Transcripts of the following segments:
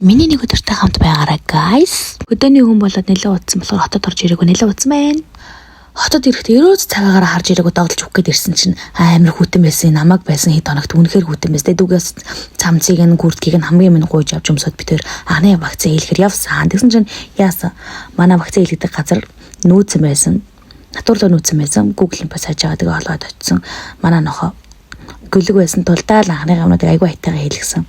Миний нэг өдөртэй хамт байгаарай guys. Өдөөний хүн болоод нэлээд утсан болохоор хотод орж ирээгүй нэлээд утсан байна. Хотод ирэхдээ ерөөс цагаагаар харж ирээгүй догдолж өгөх гээд ирсэн чинь амар хүүтэн байсан намайг байсан хэд хоногт үнэхээр хүүтэн байсан. Дүүгээс цамцыг нь гүрдгийг нь хамгийн минь гуйж авч өмсөд би тэр анхны вакцины хийлэхэр явсан. Тэгсэн чинь яасан. Манай вакцины хийлгдэг газар нүүцэн байсан. Натурлаа нүүцэн байсан. Google-ийн бас хаж байгаа тэгээ олоод очсон. Манай нохоо гүлэг байсан тул даал анхны гамнуудыг айгүй хайтайгаа хийлгсэн.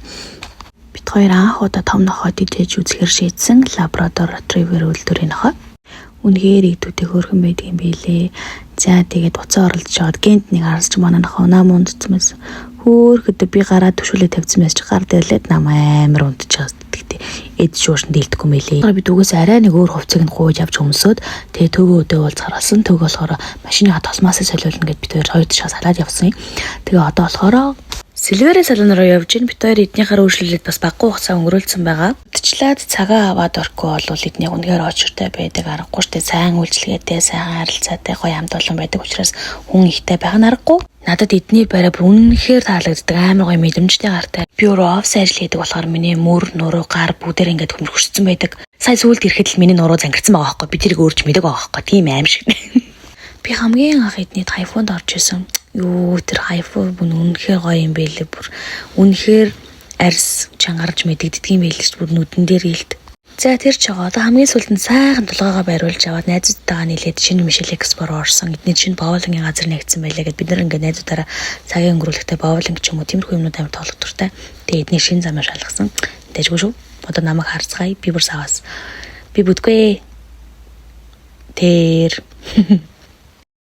Бид хоёр анх удаа том нохоод идэж үзэхэр шийдсэн лабрадор ретривер үйлдвэрийн нохоо. Үнэхээр идүүтэй хөөрхөн байдаг юм билээ. За тэгээд уцаа оролдож жоод гент нэг харсч манай нохоо нам ундцмээс хөөхөд би гараа төшүүлээ тавьсан байж гар дэрлээд нам амар ундчихсан гэдэгтэй эд шууршин дийлдэхгүй мэлээ. Би дүүгээс арай нэг өөр хувцсыг нь гуйж авч өмсөд тэгээ төгөө өдөө уулзгарсан. Төгөө болохоор машины тосмоосоо солиулна гэд бид хоёр ташаа салаад явсан юм. Тэгээ одоо болохоор Сэлвэрэ салон руу явж ийн бит хоёр эднийхээ үйлчлэлд бас баггүй хугацаа өнгөрүүлсэн байгаа. Тэчлээд цагаа аваад орхгүй бол эдний үнэхээр очиртай байдаг аргагүй штэ сайн үйлчлэгээтэй сайн харилцаатай гоё хамт олон байдаг учраас хүн ихтэй байх нь аргагүй. Надад эдний барай үнэхээр таалагддаг амар гоё мэдрэмжтэй гартай. Би өөрөө офс ажил хийдэг болохоор миний мөр нуруу гар бүгдээр ингээд хөмөрчсөн байдаг. Сая сүүлд ирэхэд л миний нуруу зангирсан байгаа байхгүй. Би тэрийг өөрч мэдэг байгаа байхгүй. Тийм аим шиг. Би хамгийн анх эдний тайфунд орж исэн. Юу тэр хайфуу бүн үнэхээр гоё юм байлээ бүр үнэхээр арьс чангарч мэдэгддэг юм байлээ шүү бүр нүдэн дээр илт. За тэр ч байгаа. Одоо хамгийн сүүлд нь сайхан тулгаагаа байруулж аваад найзуудтайгаа нийлээд шинэ Мишель Экспор орсон. Эдний шинэ боулингийн газар нэгдсэн байлаа гэд бид нар ингээд найзуудаараа цагийн өнгөрүүлэхдээ боулинг ч юм уу тиймэрхүү юмнууд амар тоглох дуртай. Тэгээ эдний шинэ замаар шалгасан. Дэжгүй шүү. Одоо намайг харцгаая. Би бүр саваас. Би бүдгүй. Тэр